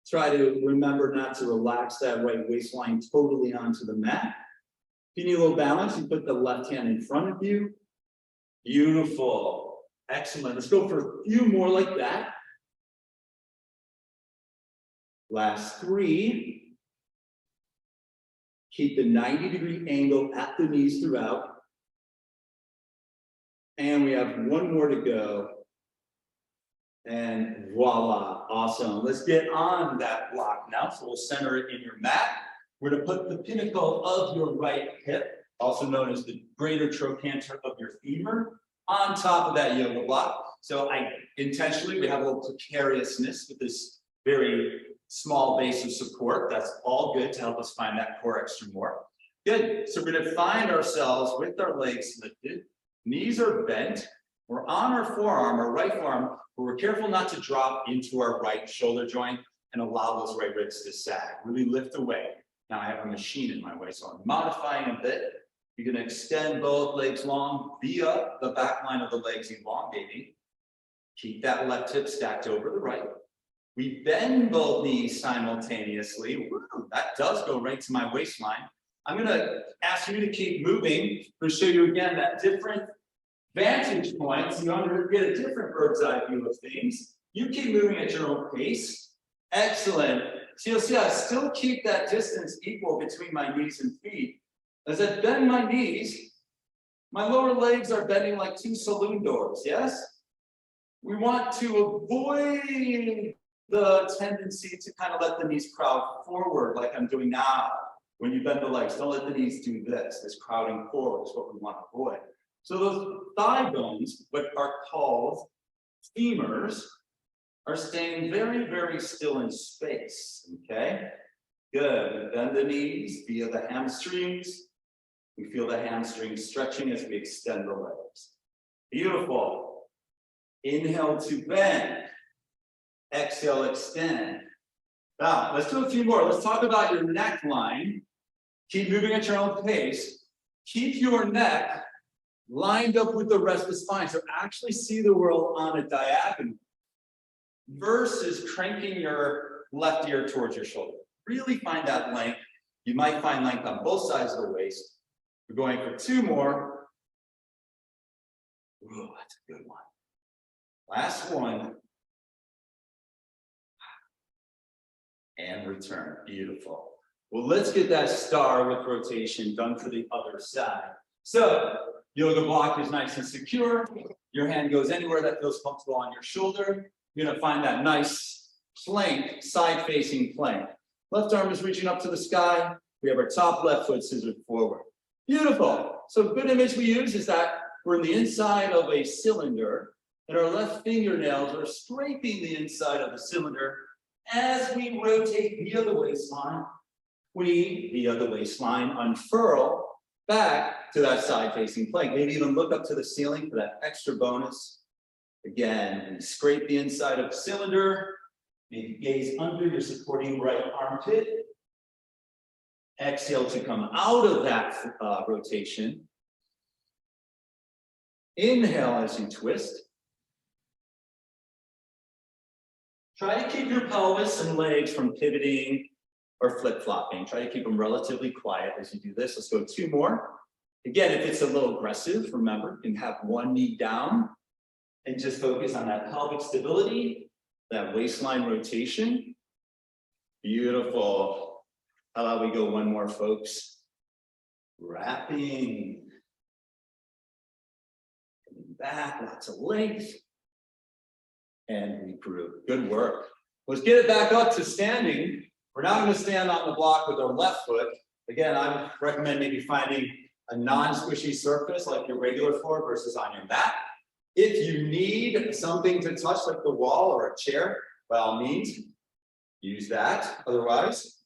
Try to remember not to relax that right waistline totally onto the mat. If you need a little balance, you put the left hand in front of you. Beautiful. Excellent. Let's go for a few more like that. Last 3. Keep the 90-degree angle at the knees throughout. And we have 1 more to go. And voila, awesome. Let's get on that block now. So we'll center it in your mat. We're to put the pinnacle of your right hip, also known as the greater trochanter of your femur, on top of that yoga block. So intentionally, we have a little precariousness with this very small base of support. That's all good to help us find that core extra more. Good. So we're going to find ourselves with our legs lifted. Knees are bent. We're on our forearm, our right forearm, but we're careful not to drop into our right shoulder joint and allow those right ribs to sag. Really lift away. Now I have a machine in my way, so I'm modifying a bit. You're going to extend both legs long via the back line of the legs elongating. Keep that left hip stacked over the right. We bend both knees simultaneously. Woo, that does go right to my waistline. I'm going to ask you to keep moving. I'm going to show you again that different vantage points. You get a different bird's eye view of things. You keep moving at your own pace. Excellent. So you'll see I still keep that distance equal between my knees and feet. As I bend my knees, my lower legs are bending like 2 saloon doors, yes? We want to avoid the tendency to kind of let the knees crowd forward like I'm doing now. When you bend the legs, don't let the knees do this. This crowding forward is what we want to avoid. So those thigh bones, what are called femurs, are staying very, very still in space, okay? Good, we bend the knees via the hamstrings. We feel the hamstrings stretching as we extend the legs. Beautiful. Inhale to bend. Exhale, extend. Now, let's do a few more. Let's talk about your neckline. Keep moving at your own pace. Keep your neck lined up with the rest of the spine. So actually see the world on a diagonal versus cranking your left ear towards your shoulder. Really find that length. You might find length on both sides of the waist. We're going for 2 more. Ooh, that's a good one. Last one. And return. Beautiful. Well, let's get that star with rotation done for the other side. So, yoga block is nice and secure. Your hand goes anywhere that feels comfortable on your shoulder. You're going to find that nice plank, side-facing plank. Left arm is reaching up to the sky. We have our top left foot scissored forward. Beautiful. So a good image we use is that we're in the inside of a cylinder, and our left fingernails are scraping the inside of the cylinder. As we rotate via the waistline, we, via the waistline, unfurl back to that side-facing plank. Maybe even look up to the ceiling for that extra bonus. Again, we scrape the inside of the cylinder. Maybe gaze under your supporting right armpit. Exhale to come out of that rotation. Inhale as you twist. Try to keep your pelvis and legs from pivoting or flip-flopping. Try to keep them relatively quiet as you do this. Let's go 2 more. Again, if it's a little aggressive, remember, you can have one knee down and just focus on that pelvic stability, that waistline rotation. Beautiful. How about we go 1 more, folks? Wrapping. Coming back, lots of length. And regroup. Good work. Let's get it back up to standing. We're now going to stand on the block with our left foot. Again, I would recommend maybe finding a non-squishy surface like your regular floor versus on your mat. If you need something to touch like the wall or a chair, by all means, use that. Otherwise,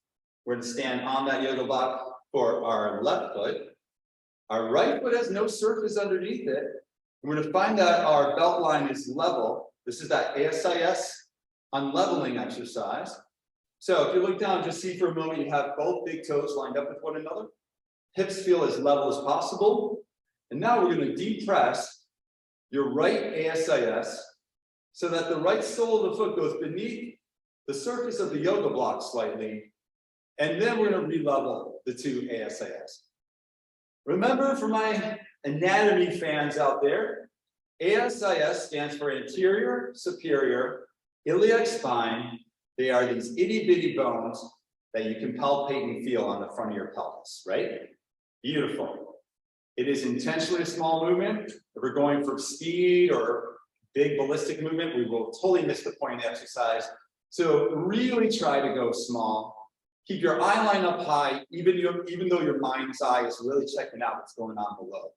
we're going to stand on that yoga block for our left foot. Our right foot has no surface underneath it. We're going to find that our belt line is level. This is that ASIS unleveling exercise. So if you look down, just see for a moment, you have both big toes lined up with one another. Hips feel as level as possible. And now we're going to depress your right ASIS so that the right sole of the foot goes beneath the surface of the yoga block slightly. And then we're going to re-level the 2 ASIS. Remember, for my anatomy fans out there, ASIS stands for anterior, superior, iliac spine. They are these itty-bitty bones that you can palpate and feel on the front of your pelvis, right? Beautiful. It is intentionally a small movement. If we're going for speed or big ballistic movement, we will totally miss the point of the exercise. So really try to go small. Keep your eye line up high, even though your mind's eye is really checking out what's going on below.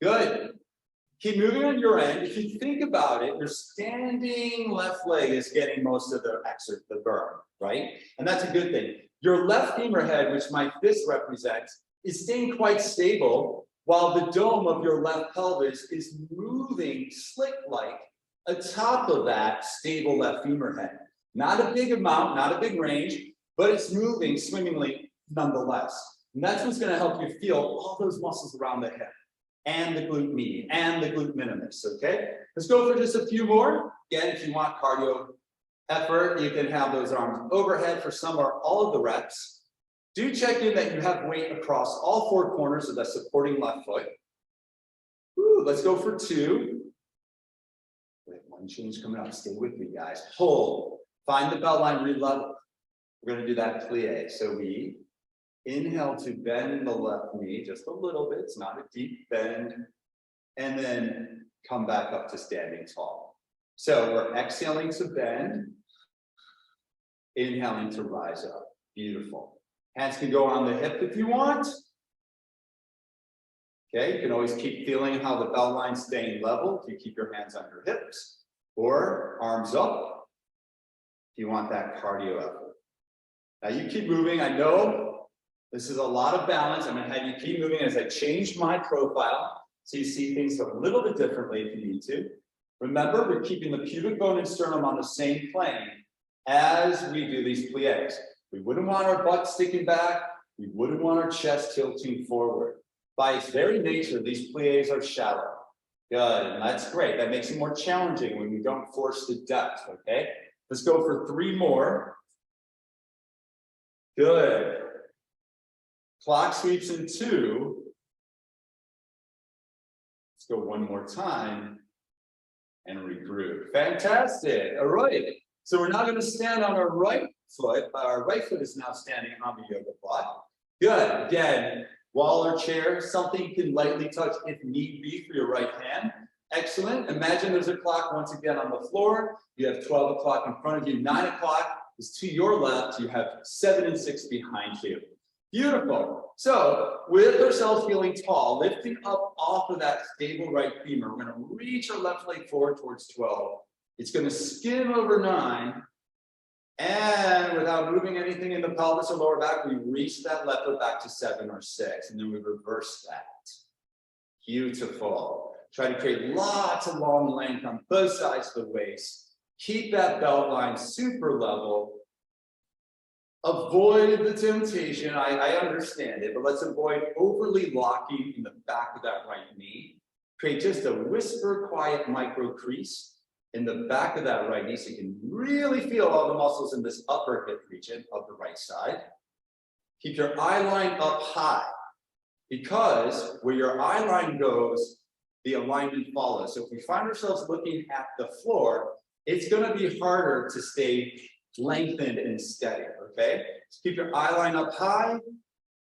Good. Keep moving on your end. If you think about it, your standing left leg is getting most of the burn, right? And that's a good thing. Your left femur head, which my fist represents, is staying quite stable, while the dome of your left pelvis is moving slick-like atop of that stable left femur head. Not a big amount, not a big range, but it's moving swimmingly nonetheless. And that's what's going to help you feel all those muscles around the hip, and the glute median, and the glute minimus, okay? Let's go for just a few more. Again, if you want cardio effort, you can have those arms overhead for some or all of the reps. Do check in that you have weight across all 4 corners of that supporting left foot. Woo, let's go for 2. We have 1 change coming up. Stay with me, guys. Hold. Find the belt line, re-level. We're going to do that plie. So we inhale to bend the left knee just a little bit. It's not a deep bend. And then come back up to standing tall. So we're exhaling to bend. Inhaling to rise up. Beautiful. Hands can go on the hip if you want. Okay, you can always keep feeling how the belt line's staying level. If you keep your hands on your hips or arms up, if you want that cardio effort. Now you keep moving. I know this is a lot of balance. I'm going to have you keep moving as I change my profile so you see things a little bit differently if you need to. Remember, we're keeping the pubic bone and sternum on the same plane as we do these plies. We wouldn't want our butt sticking back. We wouldn't want our chest tilting forward. By its very nature, these plies are shallow. Good, and that's great. That makes it more challenging when we don't force the depth, okay? Let's go for 3 more. Good. Clock sweeps in 2. Let's go one more time and regroup. Fantastic. All right. So we're now going to stand on our right foot. Our right foot is now standing on the yoga block. Good. Again, wall or chair, something you can lightly touch if need be for your right hand. Excellent. Imagine there's a clock once again on the floor. You have 12 o'clock in front of you. 9 o'clock is to your left. You have 7 and 6 behind you. Beautiful. So with ourselves feeling tall, lifting up off of that stable right femur, we're going to reach our left leg forward towards 12. It's going to skim over 9. And without moving anything in the pelvis or lower back, we reach that left foot back to 7 or 6. And then we reverse that. Beautiful. Try to create lots of long length on both sides of the waist. Keep that belt line super level. Avoid the temptation. I understand it, but let's avoid overly locking in the back of that right knee. Create just a whisper quiet micro crease in the back of that right knee so you can really feel all the muscles in this upper hip region of the right side. Keep your eye line up high because where your eye line goes, the alignment follows. So if we find ourselves looking at the floor, it's going to be harder to stay lengthened and steady, okay? So keep your eye line up high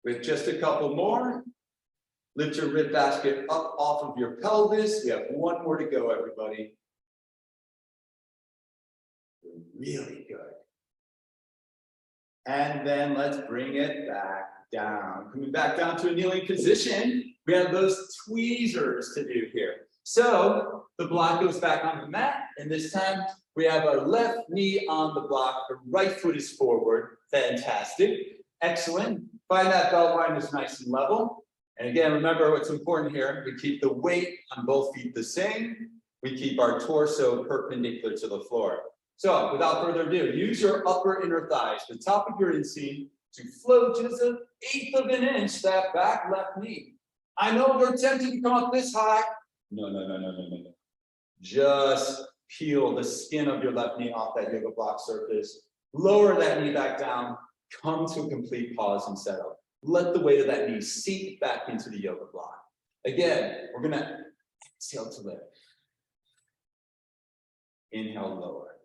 with just a couple more. Lift your rib basket up off of your pelvis. We have 1 more to go, everybody. Really good. And then let's bring it back down. Coming back down to a kneeling position, we have those tweezers to do here. So the block goes back on the mat, and this time we have our left knee on the block, the right foot is forward. Fantastic. Excellent. Find that belt line is nice and level. And again, remember what's important here. We keep the weight on both feet the same. We keep our torso perpendicular to the floor. So without further ado, use your upper inner thighs, the top of your inseam, to float just 1/8 of an inch that back left knee. I know we're tempted to come up this high. No. Just peel the skin of your left knee off that yoga block surface. Lower that knee back down. Come to a complete pause and settle. Let the weight of that knee sink back into the yoga block. Again, we're going to exhale to lift. Inhale, lower.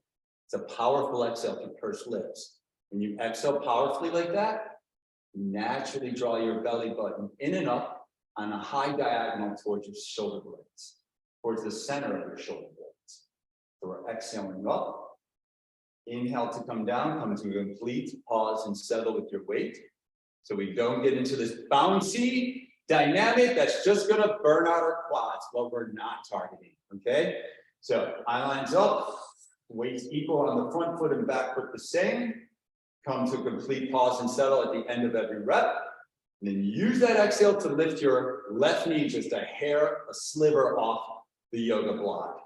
It's a powerful exhale to purse lips. When you exhale powerfully like that, you naturally draw your belly button in and up on a high diagonal towards your shoulder blades, towards the center of your shoulder blades. So we're exhaling up. Inhale to come down, come to a complete pause and settle with your weight. So we don't get into this bouncy dynamic that's just going to burn out our quads, what we're not targeting, okay? So eye lines up, weights equal on the front foot and back foot the same. Come to a complete pause and settle at the end of every rep. And then use that exhale to lift your left knee just a hair, a sliver off the yoga block.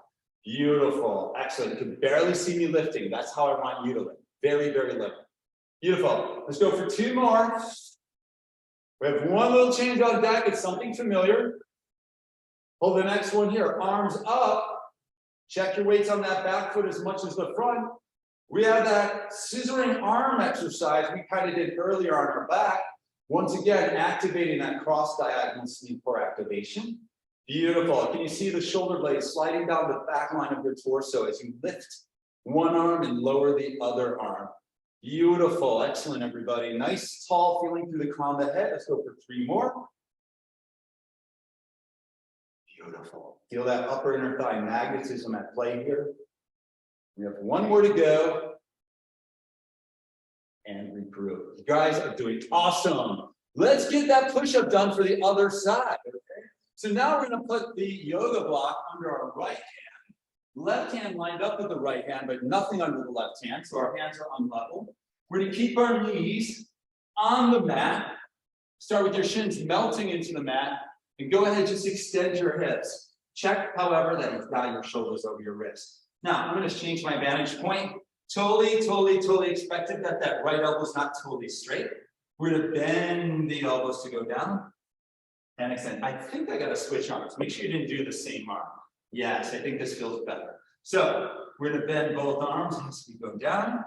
Beautiful. Excellent. You can barely see me lifting. That's how I want you to lift. Very, very little. Beautiful. Let's go for 2 more. We have 1 little change on deck. It's something familiar. Hold the next one here. Arms up. Check your weights on that back foot as much as the front. We have that scissoring arm exercise we kind of did earlier on our back. Once again, activating that cross diagonal sleep core activation. Beautiful. Can you see the shoulder blades sliding down the back line of your torso as you lift one arm and lower the other arm? Beautiful. Excellent, everybody. Nice, tall feeling through the crown of the head. Let's go for 3 more. Beautiful. Feel that upper inner thigh magnetism at play here. We have 1 more to go. And regroup. You guys are doing awesome. Let's get that push-up done for the other side. Okay? So now we're going to put the yoga block under our right hand, left hand lined up with the right hand, but nothing under the left hand. So our hands are on level. We're going to keep our knees on the mat. Start with your shins melting into the mat, and go ahead, just extend your hips. Check, however, that you've got your shoulders over your wrist. Now, I'm going to change my vantage point. Totally expected that that right elbow's not totally straight. We're going to bend the elbows to go down and extend. I think I got to switch arms. Make sure you didn't do the same arm. Yes, I think this feels better. So we're going to bend both arms as we go down,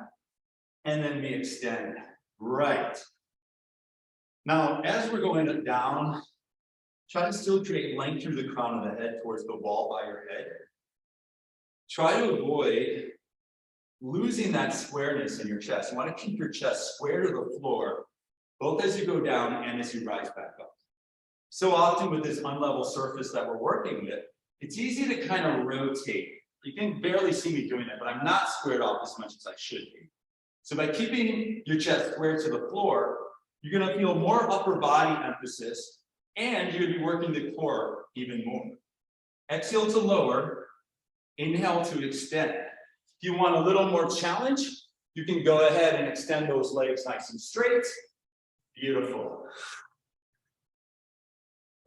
and then we extend. Right. Now, as we're going down, try to still create length through the crown of the head towards the wall by your head. Try to avoid losing that squareness in your chest. You want to keep your chest square to the floor, both as you go down and as you rise back up. So often with this unlevel surface that we're working with, it's easy to kind of rotate. You can barely see me doing that, but I'm not squared off as much as I should be. So by keeping your chest square to the floor, you're going to feel more upper body emphasis, and you're going to be working the core even more. Exhale to lower, inhale to extend. If you want a little more challenge, you can go ahead and extend those legs nice and straight. Beautiful.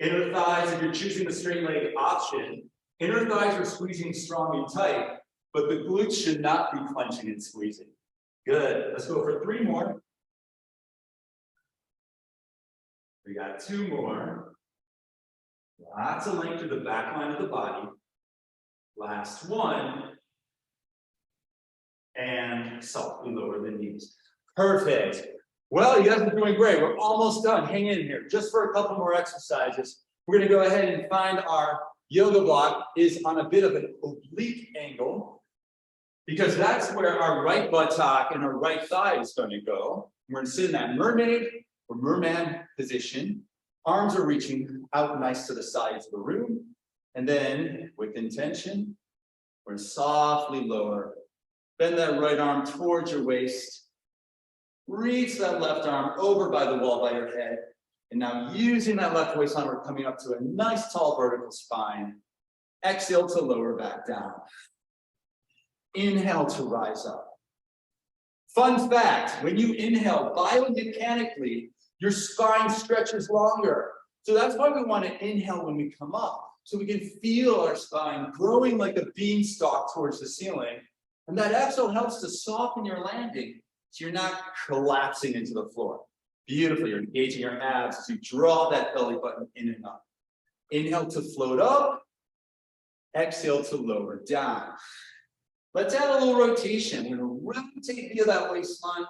Inner thighs, if you're choosing the straight leg option, inner thighs are squeezing strong and tight, but the glutes should not be clenching and squeezing. Good. Let's go for 3 more. We got 2 more. Lots of length to the back line of the body. Last one. And softly lower the knees. Perfect. Well, you guys are doing great. We're almost done. Hang in here. Just for a couple more exercises. We're going to go ahead and find our yoga block is on a bit of an oblique angle, because that's where our right buttock and our right thigh is going to go. We're going to sit in that mermaid or merman position. Arms are reaching out nice to the sides of the room. And then with intention, we're going to softly lower. Bend that right arm towards your waist. Reach that left arm over by the wall by your head. And now using that left waistline, we're coming up to a nice tall vertical spine. Exhale to lower back down. Inhale to rise up. Fun fact, when you inhale, biomechanically, your spine stretches longer. So that's why we want to inhale when we come up, so we can feel our spine growing like a beanstalk towards the ceiling. And that exhale helps to soften your landing, so you're not collapsing into the floor. Beautiful. You're engaging your abs as you draw that belly button in and up. Inhale to float up. Exhale to lower down. Let's add a little rotation. We're going to rotate via that waistline.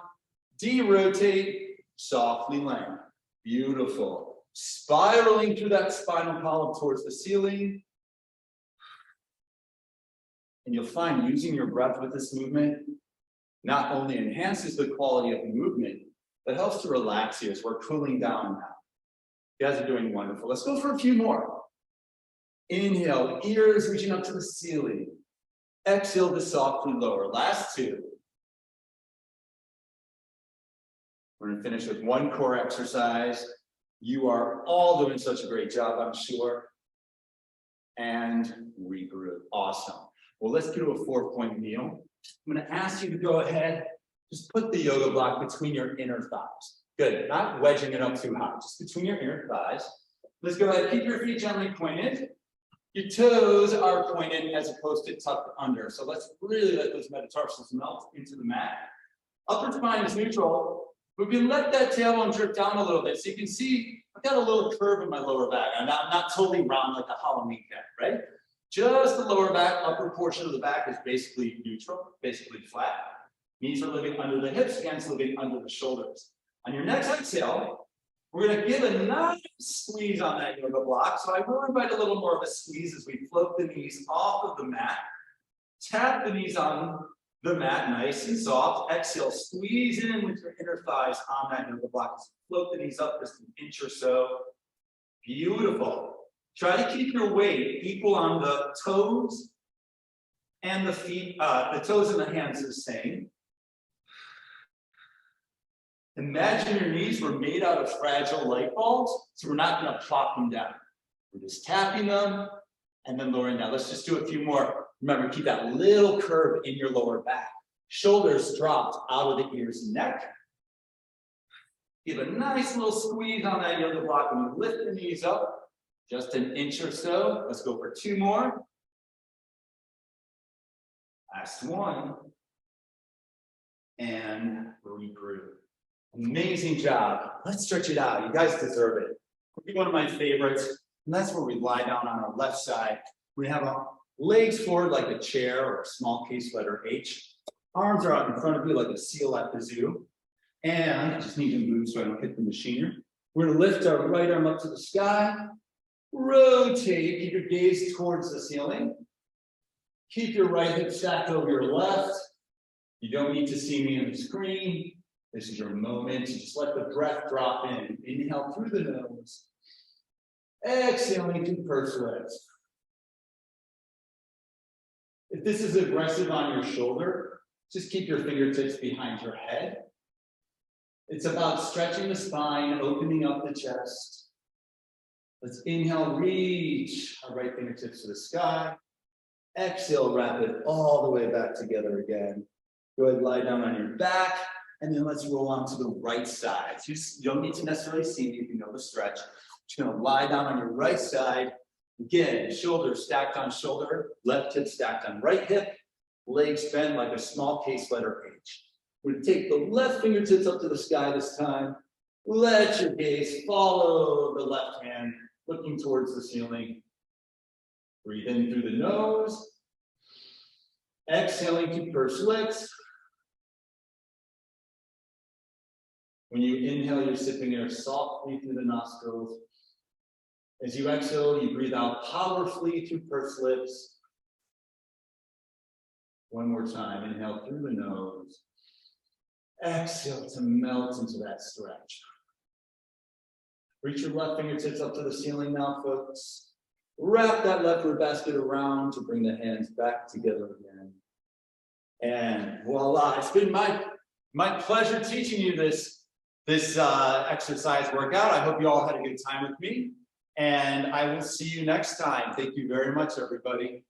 De-rotate. Softly land. Beautiful. Spiraling through that spinal column towards the ceiling. And you'll find using your breath with this movement not only enhances the quality of the movement, but helps to relax you as we're cooling down now. You guys are doing wonderful. Let's go for a few more. Inhale, ears reaching up to the ceiling. Exhale to softly lower. Last 2. We're going to finish with 1 core exercise. You are all doing such a great job, I'm sure. And regroup. Awesome. Well, let's do a 4-point meal. I'm going to ask you to go ahead, just put the yoga block between your inner thighs. Good. Not wedging it up too high, just between your inner thighs. Let's go ahead. Keep your feet gently pointed. Your toes are pointed as opposed to tucked under. So let's really let those metatarsals melt into the mat. Upper spine is neutral. We can let that tailbone drip down a little bit. So you can see I've got a little curve in my lower back. I'm not totally round like a Halloween cat, right? Just the lower back, upper portion of the back is basically neutral, basically flat. Knees are living under the hips, hands living under the shoulders. On your next exhale, we're going to give a nice squeeze on that yoga block. So I will invite a little more of a squeeze as we float the knees off of the mat. Tap the knees on the mat, nice and soft. Exhale, squeeze in with your inner thighs on that yoga block. Float the knees up just an inch or so. Beautiful. Try to keep your weight equal on the toes and the feet. The toes and the hands are the same. Imagine your knees were made out of fragile light bulbs, so we're not going to plop them down. We're just tapping them and then lowering down. Let's just do a few more. Remember, keep that little curve in your lower back. Shoulders dropped out of the ears and neck. Give a nice little squeeze on that yoga block when you lift the knees up, just an inch or so. Let's go for 2 more. Last one. And regroup. Amazing job. Let's stretch it out. You guys deserve it. One of my favorites, and that's where we lie down on our left side. We have our legs forward like a chair or a small case letter H. Arms are out in front of you like a seal at the zoo. And I just need to move so I don't hit the machinery. We're going to lift our right arm up to the sky. Rotate, keep your gaze towards the ceiling. Keep your right hip stacked over your left. You don't need to see me on the screen. This is your moment to just let the breath drop in. Inhale through the nose. Exhaling to purse lips. If this is aggressive on your shoulder, just keep your fingertips behind your head. It's about stretching the spine, opening up the chest. Let's inhale, reach our right fingertips to the sky. Exhale, wrap it all the way back together again. Go ahead, lie down on your back, and then let's roll on to the right side. So you don't need to necessarily see me if you know the stretch. Just gonna lie down on your right side. Again, shoulders stacked on shoulder, left hip stacked on right hip, legs bent like a small case letter H. We're gonna take the left fingertips up to the sky this time. Let your gaze follow the left hand, looking towards the ceiling. Breathe in through the nose. Exhaling to purse lips. When you inhale, you're sipping air softly through the nostrils. As you exhale, you breathe out powerfully through purse lips. One more time, inhale through the nose. Exhale to melt into that stretch. Reach your left fingertips up to the ceiling now, folks. Wrap that left rib basket around to bring the hands back together again. And voila, it's been my pleasure teaching you this exercise workout. I hope you all had a good time with me. And I will see you next time. Thank you very much, everybody.